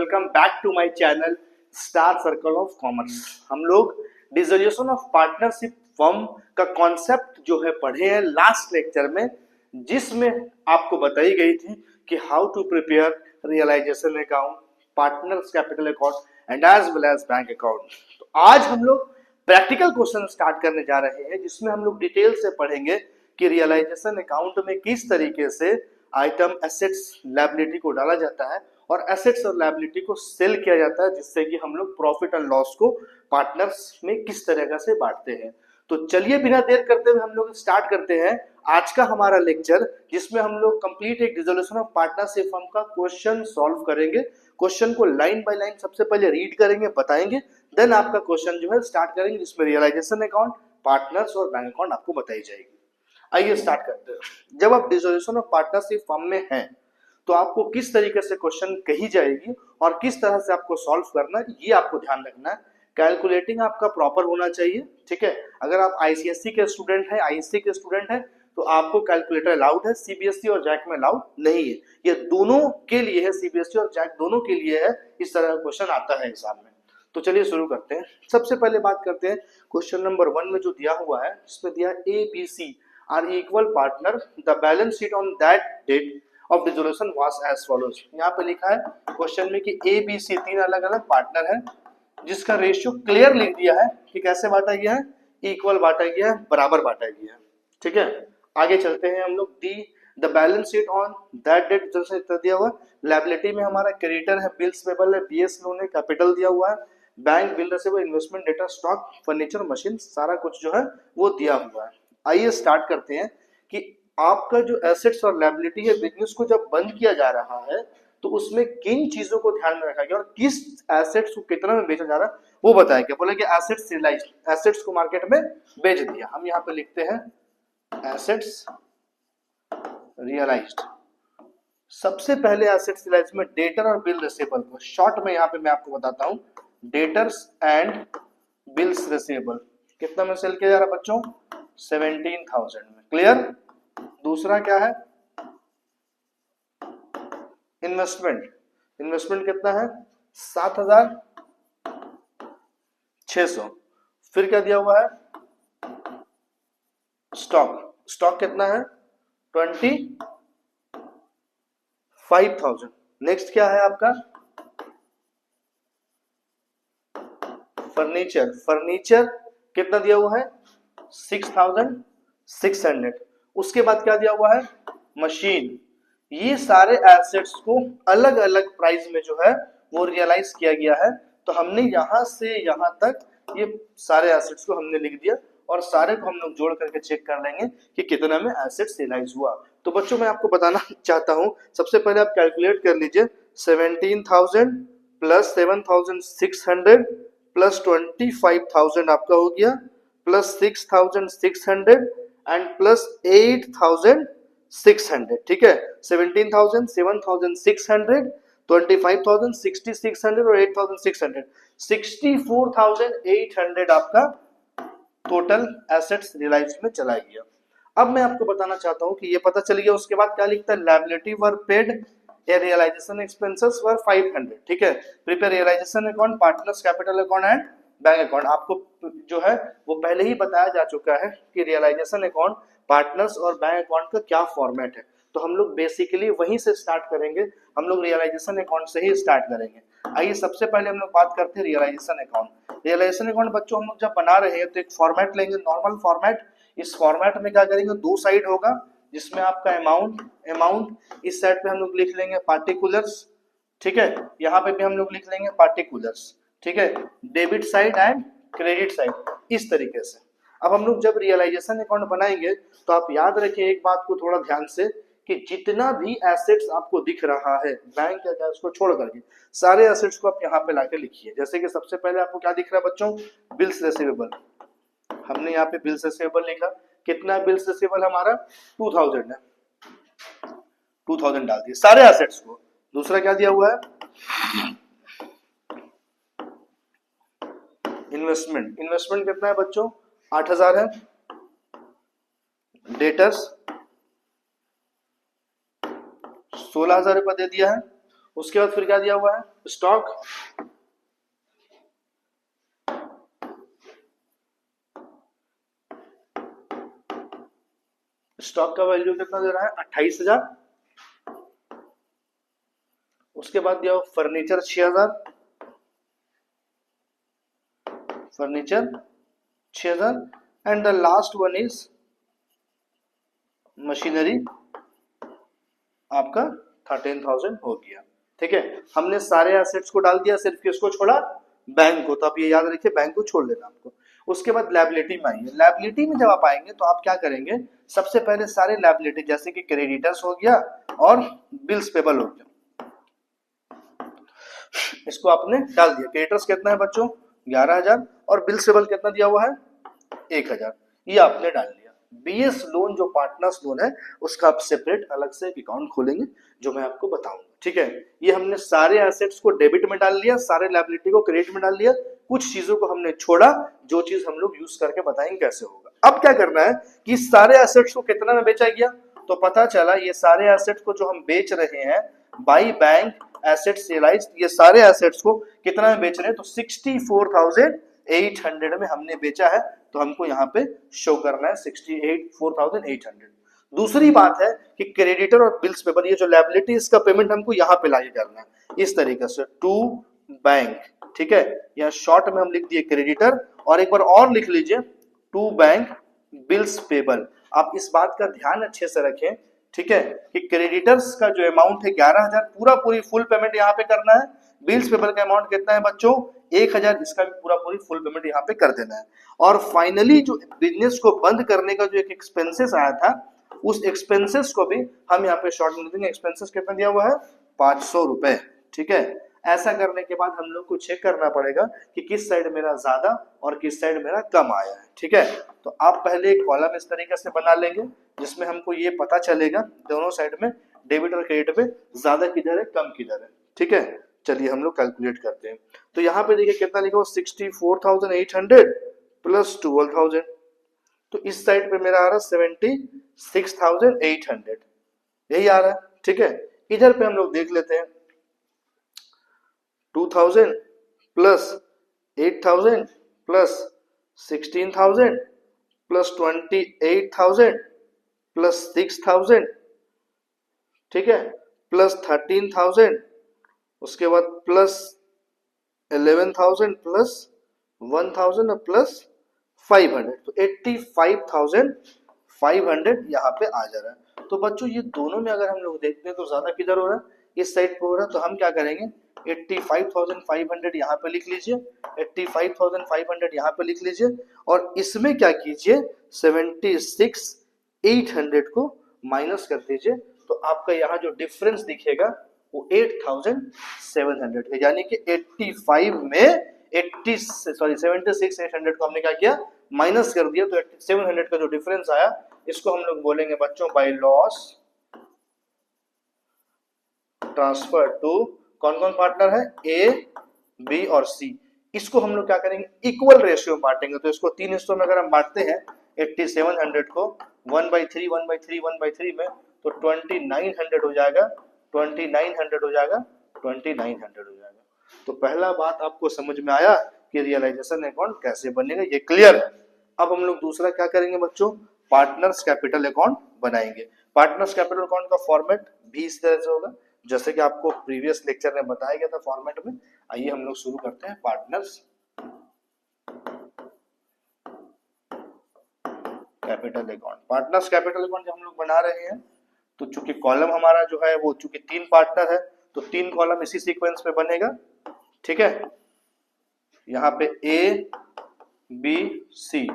Welcome back to my channel star circle of commerce. हम लोग dissolution of partnership firm का concept जो है पढ़े हैं लास्ट लेक्चर में, जिसमें आपको बताई गई थी कि how to prepare realisation account, partners capital account and as well as bank account. तो आज हम लोग प्रैक्टिकल क्वेश्चन स्टार्ट करने जा रहे हैं, जिसमें हम लोग डिटेल से पढ़ेंगे कि रियलाइजेशन अकाउंट में किस तरीके से आइटम एसेट्स लायबिलिटी को डाला जाता है और एसेट्स और लायबिलिटी को सेल किया जाता है, जिससे कि हम लोग प्रॉफिट एंड लॉस को पार्टनर्स में किस तरह से बांटते हैं। तो चलिए बिना देर करते हुए हम लोग स्टार्ट करते हैं आज का हमारा लेक्चर, जिसमें हम लोग कंप्लीट एक डिसोल्यूशन ऑफ पार्टनरशिप फर्म का क्वेश्चन सॉल्व करेंगे। क्वेश्चन को लाइन बाय लाइन सबसे पहले रीड करेंगे, बताएंगे, देन आपका क्वेश्चन जो है स्टार्ट करेंगे, जिसमें रियलाइजेशन अकाउंट, पार्टनर्स और बैंक अकाउंट आपको बताई जाएगी। आइए स्टार्ट करते हैं। जब आप डिसोल्यूशन ऑफ पार्टनरशिप फर्म में हैं तो आपको किस तरीके से क्वेश्चन कही जाएगी और किस तरह से आपको सॉल्व करना है, ये आपको ध्यान रखना है। कैलकुलेटिंग आपका प्रॉपर होना चाहिए, ठीक है। अगर आप आईसीएसई के स्टूडेंट हैं, आईएससी के स्टूडेंट हैं, तो आपको कैलकुलेटर अलाउड है, सीबीएसई और जैक में अलाउड नहीं है। ये दोनों के लिए है, सीबीएसई और जैक दोनों के लिए है। इस तरह का क्वेश्चन आता है एग्जाम में। तो चलिए शुरू करते हैं। सबसे पहले बात करते हैं क्वेश्चन नंबर 1 में जो दिया हुआ है, इसमें दिया ABC are equal partner, the balance sheet on that date of dissolution was as follows। यहाँ पे लिखा है क्वेश्चन में कि ABC तीन अलग अलग पार्टनर है, जिसका रेशियो क्लियर लिख दिया है कि कैसे बांटा गया है, इक्वल बांटा गया है, बराबर बांटा गया है, ठीक है। आगे चलते हैं हम लोग। The balance sheet on that date जैसे दिया हुआ, लायबिलिटी में हमारा क्रेडिटर है, बिल्स पेबल है, बीएस लोन है, कैपिटल दिया हुआ है, bank bill receivable, investment, debtor, stock, furniture, machine, सारा कुछ जो है वो दिया हुआ है। आइए स्टार्ट करते हैं कि आपका जो एसेट्स और लायबिलिटी है, बिजनेस को जब बंद किया जा रहा है तो उसमें किन चीजों को ध्यान में रखा गया और किस एसेट्स को कितना में बेचा जा रहा है वो बताया गया। बोले कि एसेट्स रियलाइज्ड, एसेट्स को मार्केट में बेच दिया। हम यहाँ पे लिखते हैं एसेट्स रियलाइज्ड। सबसे पहले एसेट्स रियलाइज्ड में डेटर और बिल रिसीवेबल को शॉर्ट में यहाँ पे मैं आपको बताता हूँ, डेटर्स एंड बिल्स रिसीवेबल कितना में सेल किया जा रहा है बच्चों, 17,000 में। क्लियर। दूसरा क्या है, इन्वेस्टमेंट। इन्वेस्टमेंट कितना है, 7,600। फिर क्या दिया हुआ है, स्टॉक। स्टॉक कितना है, 25,000। नेक्स्ट क्या है आपका, फर्नीचर। फर्नीचर कितना दिया हुआ है, 6,600। उसके बाद क्या दिया हुआ है, मशीन। ये सारे एसेट्स को अलग अलग प्राइस में जो है वो रियलाइज किया गया है। तो हमने यहां से यहां तक ये सारे एसेट्स को हमने लिख दिया और सारे को हम लोग जोड़ करके चेक कर लेंगे कि कितना में एसेट्स रियलाइज हुआ। तो बच्चों मैं आपको बताना चाहता हूं, सबसे पहले आप कैलकुलेट कर लीजिए, 17,000 प्लस 7,600 प्लस 25,000 आपका हो गया, प्लस 6,600 एंड प्लस 8,600, ठीक है। 17,000, 7,600, 25,000, 6,600 और 8,600, 64,800 आपका टोटल एसेट्स रियलाइज में चला गया। अब मैं आपको बताना चाहता हूं कि ये पता चल गया। उसके बाद क्या लिखता है, liability were paid, realisation expenses were 500, ठीक है। Prepare realisation account, partners capital account and bank account. आपको जो है वो पहले ही बताया जा चुका है कि रियलाइजेशन अकाउंट, पार्टनर्स और बैंक अकाउंट का क्या फॉर्मेट है। तो हम लोग बेसिकली वहीं से स्टार्ट करेंगे, हम लोग रियलाइजेशन अकाउंट से ही स्टार्ट करेंगे। आइए सबसे पहले हम लोग बात करते हैं रियलाइजेशन अकाउंट। रियलाइजेशन अकाउंट बच्चों हम लोग जब बना रहे हैं तो एक फॉर्मेट लेंगे, नॉर्मल फॉर्मेट। इस फॉर्मेट में क्या करेंगे, दो साइड होगा, जिसमें आपका अमाउंट इस साइड पे हम लोग लिख लेंगे पार्टिकुलर्स, ठीक है। यहाँ पे भी हम लोग लिख लेंगे पार्टिकुलर्स, ठीक है। Debit side and credit side, इस तरीके से। अब हम लोग जब रियलाइजेशन अकाउंट बनाएंगे तो आप याद रखिए एक बात को थोड़ा ध्यान से, कि जितना भी एसेट्स आपको दिख रहा है बैंक या कैश को छोड़ करके, सारे एसेट्स को आप यहाँ पे लाके लिखिए। जैसे कि सबसे पहले आपको क्या दिख रहा है बच्चों, बिल्स रिसीवेबल। हमने यहाँ पे बिल्स रिसीवेबल लिखा, कितना बिल्स रिसीवेबल हमारा, 2,000 है, 2,000 डाल दिए सारे एसेट्स को। दूसरा क्या दिया हुआ है, इन्वेस्टमेंट। इन्वेस्टमेंट कितना है बच्चों, 8,000 है। डेटर्स 16,000 रुपए दे दिया है। उसके बाद फिर क्या दिया हुआ है, स्टॉक, स्टॉक का वैल्यू कितना दे रहा है, 28,000। उसके बाद दिया furniture 6,000, furniture 6,000, and the last one is machinery, आपका 13,000 हो गया। ठीक है, हमने सारे एसेट्स को डाल दिया, सिर्फ किसको छोड़ा, बैंक को। तो आप ये याद रखिए, बैंक को छोड़ देना आपको। उसके बाद लायबिलिटी में आएंगे। लायबिलिटी में जब आप आएंगे तो आप क्या करेंगे, सबसे पहले सारे लायबिलिटी जैसे कि क्रेडिटर्स हो गया और बिल्स पेबल हो गया, इसको आपने डाल दिया। क्रेडिटर्स कितना है बच्चों, 11,000, और बिल्स पेबल कितना दिया हुआ है, 1,000, ये आपने डाल दिया। बीएस लोन जो पार्टनर्स लोन है उसका आप सेपरेट अलग से अकाउंट खोलेंगे, जो मैं आपको बताऊंगा। ठीक है, ये हमने सारे एसेट्स को डेबिट में डाल लिया, सारे लायबिलिटी को क्रेडिट में डाल लिया, कुछ चीजों को हमने छोड़ा, जो चीज हम लोग यूज करके बताएंगे कैसे होगा। अब क्या करना है कि सारे एसेट्स को कितना में बेचा गया, तो पता चला ये सारे एसेट्स को जो हम बेच रहे हैं बाई बैंक एसेट्स रियलाइज्ड, ये सारे एसेट्स को कितना में बेच रहे हैं, तो 64,800 में हमने बेचा है। तो हमको यहाँ पे शो करना है 64,800। दूसरी बात है कि क्रेडिटर और बिल्स पेबल, ये जो लायबिलिटी इसका पेमेंट हमको यहाँ पे लाके करना है इस तरीके से, टू बैंक। ठीक है, यहाँ शॉर्ट में हम लिख दिए क्रेडिटर, और एक बार और लिख लीजिए टू बैंक बिल्स पेबल। आप इस बात का ध्यान अच्छे से रखें, ठीक है, कि क्रेडिटर्स का जो अमाउंट है 11,000, पूरा पूरी फुल पेमेंट यहाँ पे करना है। बिल्स पेबल का अमाउंट कितना है बच्चों, 1,000, इसका भी पूरा पूरी फुल पेमेंट यहाँ पे कर देना है। और फाइनली जो बिजनेस को बंद करने का जो एक एक्सपेंसेस आया था, उस एक्सपेंसेस को भी हम यहाँ पे शॉर्ट में देंगे। एक्सपेंसेस कितना दिया हुआ है, 500 रुपए। ठीक है, ऐसा करने के बाद हम लोग को चेक करना पड़ेगा कि किस साइड मेरा ज्यादा और किस साइड मेरा कम आया है। ठीक है, तो आप पहले एक कॉलम इस तरीके से बना लेंगे जिसमें हमको ये पता चलेगा दोनों साइड में डेबिट और क्रेडिट में ज्यादा किधर है कम किधर है। ठीक है, चलिए हम लोग कैलकुलेट करते हैं। तो यहाँ पे देखिए कितना लिखा हुआ, 64,800 प्लस 12,000, तो इस साइड पे मेरा आ रहा है 76,800, यही आ रहा है। ठीक है, इधर पे हम लोग देख लेते हैं 2,000 प्लस 8,000 प्लस 16,000 प्लस 28,000 प्लस 6,000, ठीक है, प्लस 13,000, उसके बाद प्लस 11,000 प्लस 1,000 और प्लस 500, तो 85,500 यहाँ पे आ जा रहा है। तो बच्चों ये दोनों में अगर हम लोग देखते हैं तो ज्यादा किधर हो रहा है, इस साइड पे हो रहा है। तो हम क्या करेंगे, 85,500 यहाँ पे लिख लीजिए, 85,500 यहाँ पे लिख लीजिए, और इसमें क्या कीजिए 76,800 को माइनस कर दीजिए, तो आपका यहाँ जो डिफरेंस दिखेगा वो 8,700 है। यानी कि 85 में 76,800 को हमने क्या किया, माइनस कर दिया। तो 700 का जो डिफरेंस आया, इसको हम लोग बोलेंगे बच्चों बाय लॉस ट्रांसफर टू, कौन कौन पार्टनर है, ए, बी और सी। इसको हम लोग क्या करेंगे, इक्वल रेशियो में बांटेंगे। तो इसको 3 हिस्सों में अगर हम बांटते हैं 8700 को 1/3 1/3 1/3 में, तो 2900 हो जाएगा, 2900 हो जाएगा, 2900 हो जाएगा। तो पहला बात आपको समझ में आया कि रियलाइजेशन अकाउंट कैसे बनेगा, ये क्लियर है। अब हम लोग दूसरा क्या करेंगे बच्चों, पार्टनर्स कैपिटल अकाउंट बनाएंगे। पार्टनर्स कैपिटल अकाउंट का फॉर्मेट भी इस तरह से होगा जैसे कि आपको प्रीवियस लेक्चर में बताया गया था फॉर्मेट में। आइए हम लोग शुरू करते हैं partners capital account. Partners capital account जब हम लोग बना रहे हैं, तो चूंकि कॉलम हमारा जो है वो चूंकि 3 पार्टनर है, तो 3 कॉलम इसी सीक्वेंस में बनेगा। ठीक है, यहाँ पे A B C,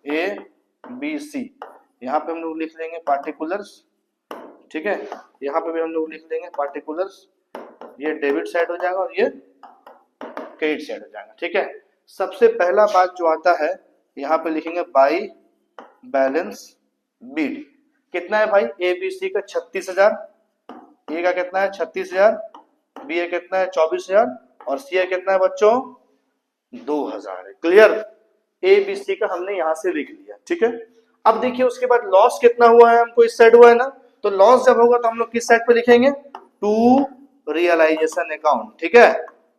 A B C, यहाँ पे हम लोग लिख लेंगे पार्टिकुलर्स। ठीक है, यहाँ पे भी हम लोग लिख देंगे पार्टिकुलर्स, ये डेबिट साइड हो जाएगा और ये क्रेडिट साइड हो जाएगा। ठीक है, सबसे पहला बात जो आता है, यहाँ पे लिखेंगे बाई बैलेंस बीड। कितना है भाई, ए बी सी का 36,000, ए का कितना है 36,000, बी का कितना है 24,000, और सी का कितना है बच्चों 2,000 है। क्लियर, ए बी सी का हमने यहां से लिख लिया। ठीक है, अब देखिए उसके बाद लॉस कितना हुआ है, हमको इस साइड हुआ है ना, तो लॉस जब होगा तो हम लोग किस साइड पे लिखेंगे, टू रियलाइजेशन अकाउंट, ठीक है।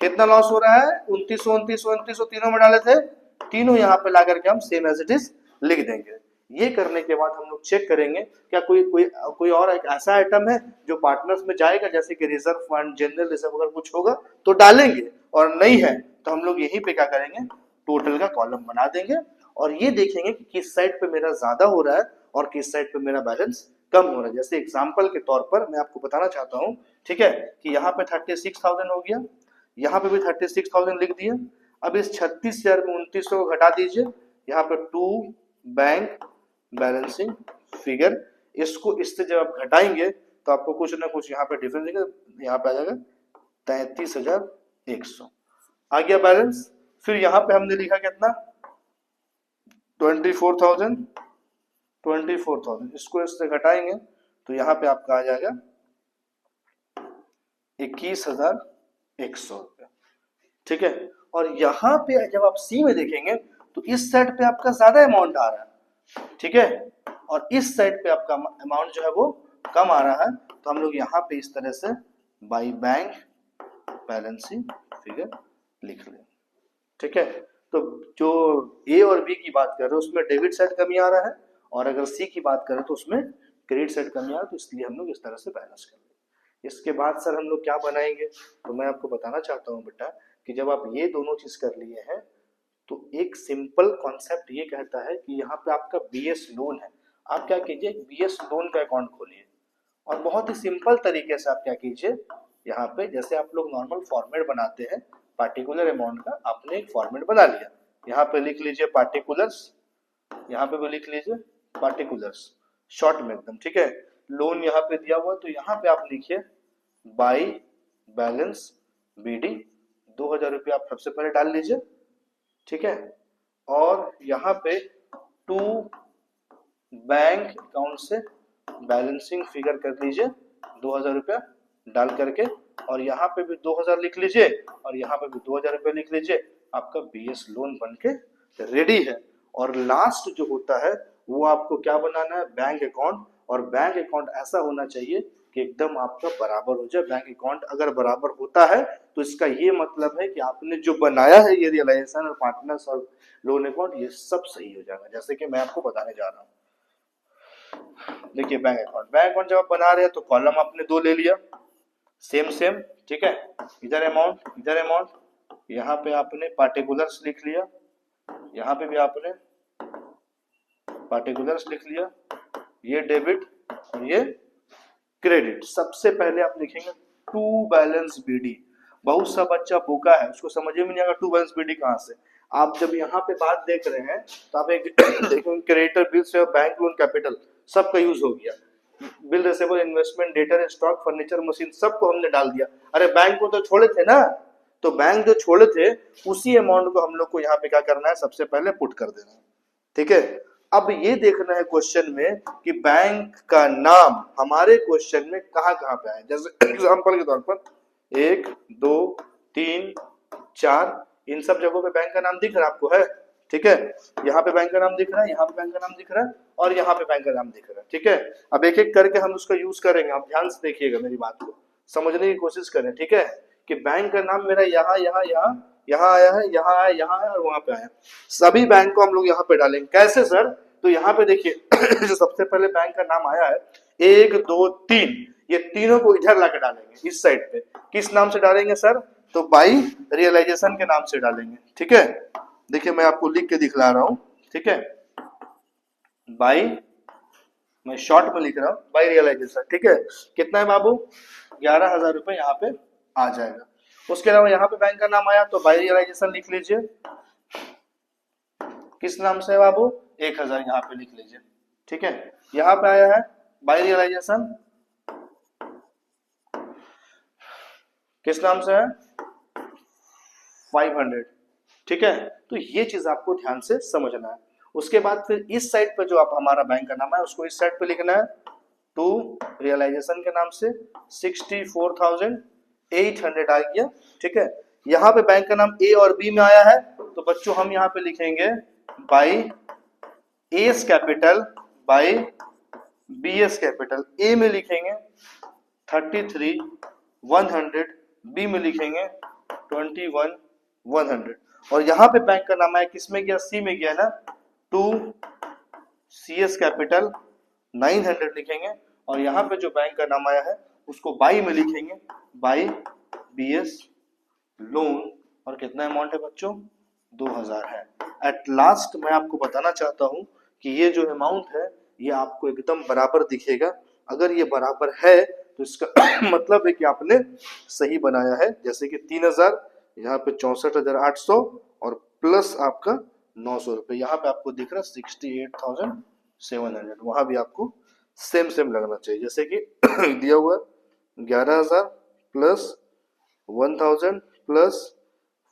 कितना लॉस हो रहा है, 2900 तीनों में डाले थे, तीनों यहाँ पे ला करके हम सेम एज इट इज लिख देंगे। ये करने के बाद हम लोग चेक करेंगे क्या कोई कोई कोई और एक ऐसा आइटम है जो पार्टनर्स में जाएगा, जैसे कि रिजर्व फंड, जनरल रिजर्व, अगर कुछ होगा तो डालेंगे, और नहीं है तो हम लोग यहीं पे क्या करेंगे, टोटल का कॉलम बना देंगे और ये देखेंगे कि किस साइड पे मेरा ज्यादा हो रहा है और किस साइड पे मेरा बैलेंस कम हो रहा है। जैसे एग्जांपल के तौर पर मैं आपको बताना चाहता हूँ, ठीक है, कि यहाँ पे 36,000 हो गया, यहाँ पे भी 36,000 लिख दिया। अब इस 36,000 में 2900 को घटा दीजिए, यहाँ पे टू बैंक बैलेंसिंग फिगर, इसको इससे जब आप घटाएंगे तो आपको कुछ ना कुछ यहाँ पे डिफरेंस देगा, यहाँ पे आ जाएगा 33,100 आ गया बैलेंस। फिर यहाँ पे हमने लिखा कितना, 24,000, इसको इससे घटाएंगे तो यहाँ पे आपका आ जाएगा 21,100 रुपया, ठीक है। और यहाँ पे जब आप सी में देखेंगे तो इस साइड पे आपका ज्यादा अमाउंट आ रहा है, ठीक है, और इस साइड पे आपका अमाउंट जो है वो कम आ रहा है, तो हम लोग यहाँ पे इस तरह से बाई बैंक बैलेंसिंग फिगर लिख लें, ठीक है। तो जो ए और बी की बात कर रहे हैं उसमें डेबिट साइड कमी आ रहा है, और अगर सी की बात करें तो उसमें क्रेडिट साइड कमी आ रहा है, तो इसलिए हम लोग इस तरह से बैलेंस कर लें। इसके बाद सर हम लोग क्या बनाएंगे, तो मैं आपको बताना चाहता हूँ बेटा कि जब आप ये दोनों चीज कर लिए हैं तो एक सिंपल कॉन्सेप्ट ये कहता है कि यहाँ पे आपका बीएस लोन है, आप क्या कीजिए, बीएस लोन का अकाउंट खोलिए, और बहुत ही सिंपल तरीके से आप क्या कीजिए, यहाँ पे जैसे आप लोग नॉर्मल फॉर्मेट बनाते हैं पार्टिकुलर अमाउंट का, आपने एक फॉर्मेट बना लिया, यहाँ पे लिख लीजिए पार्टिकुलर्स, यहाँ पे भी लिख लीजिए पार्टिकुलर्स, शॉर्ट में एकदम, ठीक है। लोन यहाँ पे दिया हुआ तो यहाँ पे आप लिखिए बाई बैलेंस बीडी, 2,000 रुपया आप सबसे पहले डाल लीजिए, ठीक है, और यहाँ पे टू बैंक अकाउंट से बैलेंसिंग फिगर कर लीजिए 2,000 रुपया डाल करके, और यहाँ पे भी 2,000 लिख लीजिए और यहाँ पे भी 2,000 रुपया लिख लीजिए, आपका बीएस लोन बनके रेडी है। और लास्ट जो होता है वो आपको क्या बनाना है, बैंक अकाउंट, और बैंक अकाउंट ऐसा होना चाहिए कि एकदम आपका बराबर हो जाए। बैंक अकाउंट अगर बराबर होता है तो इसका ये मतलब है कि आपने जो बनाया है ये रियलाइजेशन और पार्टनर्स और लोन अकाउंट ये सब सही हो जाएगा, जैसे कि मैं आपको बताने जा रहा हूँ। देखिए बैंक अकाउंट जब आप बना रहे हैं तो कॉलम आपने दो ले लिया, सेम सेम, ठीक है, इधर अमाउंट, यहाँ पे आपने पार्टिकुलर्स लिख लिया, यहाँ पे भी आपने पार्टिकुलर्स लिख लिया, ये डेबिट और ये क्रेडिट। सबसे पहले आप लिखेंगे टू बैलेंस बीडी, बहुत सा बच्चा भूखा है, उसको समझ में नहीं आएगा टू बैलेंस बीडी कहाँ से। आप जब यहाँ पे बात देख रहे हैं तो आप एक देखेंगे क्रेडिटर बिल्स या बैंक लोन कैपिटल सबका यूज हो गया, bill receivable investment debtor stock furniture machine सबको हमने डाल दिया। अरे बैंक को तो छोड़े थे ना, तो बैंक जो छोड़े थे उसी अमाउंट को हम लोग को यहाँ पे क्या करना है, सबसे पहले पुट कर देना है, ठीक है। अब ये देखना है क्वेश्चन में कि बैंक का नाम हमारे क्वेश्चन में कहाँ कहाँ पे आए। जैसे एग्जांपल के तौर पर 1 2 3 4 इन सब जगहों पे बैंक का नाम दिख रहा है आपको, है, ठीक है, यहाँ पे बैंक का नाम दिख रहा है, यहाँ पे बैंक का नाम दिख रहा है, और यहाँ पे बैंक का नाम दिख रहा है, ठीक है। अब एक एक करके हम उसका यूज करेंगे, आप ध्यान से देखिएगा, मेरी बात को समझने की कोशिश करें, ठीक है, कि बैंक का नाम मेरा यहाँ यहाँ यहाँ यहाँ आया है, यहाँ आया, यहाँ आया और वहां पे आया, सभी बैंक को हम लोग यहाँ पे डालेंगे। कैसे सर, तो यहाँ पे देखिए जो सबसे पहले बैंक का नाम आया है 1 2 3, ये तीनों को इधर लाके डालेंगे इस साइड पे। किस नाम से डालेंगे सर, तो बाई रियलाइजेशन के नाम से डालेंगे, ठीक है। देखिए मैं आपको लिख के दिखला रहा हूं, ठीक है, बाई, मैं शॉर्ट में लिख रहा हूं, बाई रियलाइजेशन, ठीक है। कितना है बाबू, 11,000 रुपए यहाँ पे आ जाएगा। उसके अलावा यहाँ पे बैंक का नाम आया तो बाई रियलाइजेशन लिख लीजिए, किस नाम से है बाबू, 1,000 यहाँ पे लिख लीजिए, ठीक है। यहाँ पे आया है बाई रियलाइजेशन, किस नाम से है, 500, ठीक है। तो ये चीज आपको ध्यान से समझना है। उसके बाद फिर इस साइड पे जो आप हमारा बैंक का नाम है उसको इस साइड पे लिखना है, टू रियलाइजेशन के नाम से 64,800 आ गया, ठीक है। यहाँ पे बैंक का नाम ए और बी में आया है तो बच्चों हम यहाँ पे लिखेंगे by S capital by B S capital. A में लिखेंगे 33 100, बी में लिखेंगे 21 100, और यहाँ पे बैंक का नाम आया किसमें गया, सी में गया ना, टू CS कैपिटल 900 लिखेंगे, और यहाँ पे जो बैंक का नाम आया है उसको बाई में लिखेंगे, बाई BS लोन, और कितना अमाउंट है बच्चों, 2000 है। एट लास्ट मैं आपको बताना चाहता हूं कि ये जो अमाउंट है ये आपको एकदम बराबर दिखेगा। अगर ये बराबर है तो इसका मतलब है कि आपने सही बनाया है। जैसे कि 3000, यहाँ पे 64,800 और प्लस आपका 900 रुपये, यहाँ पे आपको दिख रहा है 68,700, वहां भी आपको सेम सेम लगना चाहिए। जैसे कि दिया हुआ 11,000 प्लस 1000 प्लस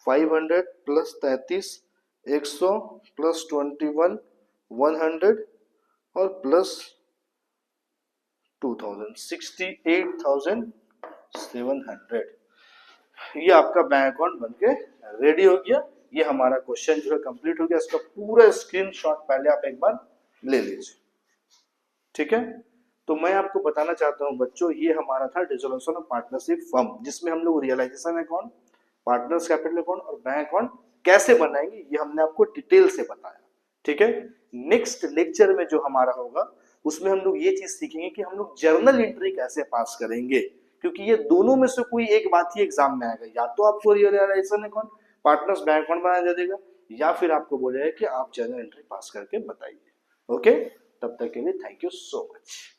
500 प्लस 33 100 प्लस 21 100 और प्लस 2000 68,700। ये आपका बैंक अकाउंट बनके रेडी हो गया। ये हमारा क्वेश्चन जो है कंप्लीट हो गया। इसका पूरा स्क्रीनशॉट पहले आप एक बार ले लीजिए, ठीक है। तो मैं आपको बताना चाहता हूं बच्चों, ये हमारा था डिसोल्यूशन ऑफ पार्टनरशिप फर्म, जिसमें हम लोग realisation account, partners capital account और बैंक अकाउंट कैसे बनाएंगे ये हमने आपको डिटेल से बताया, ठीक है। नेक्स्ट लेक्चर में जो हमारा होगा उसमें हम लोग ये चीज सीखेंगे कि हम लोग जर्नल एंट्री कैसे पास करेंगे, क्योंकि ये दोनों में से कोई एक बात ही एग्जाम में आएगा, या तो आपको realisation account partners bank account बनाया दे देगा, या फिर आपको बोलेगा कि आप जर्नल एंट्री पास करके बताइए। ओके, तब तक के लिए थैंक यू सो मच।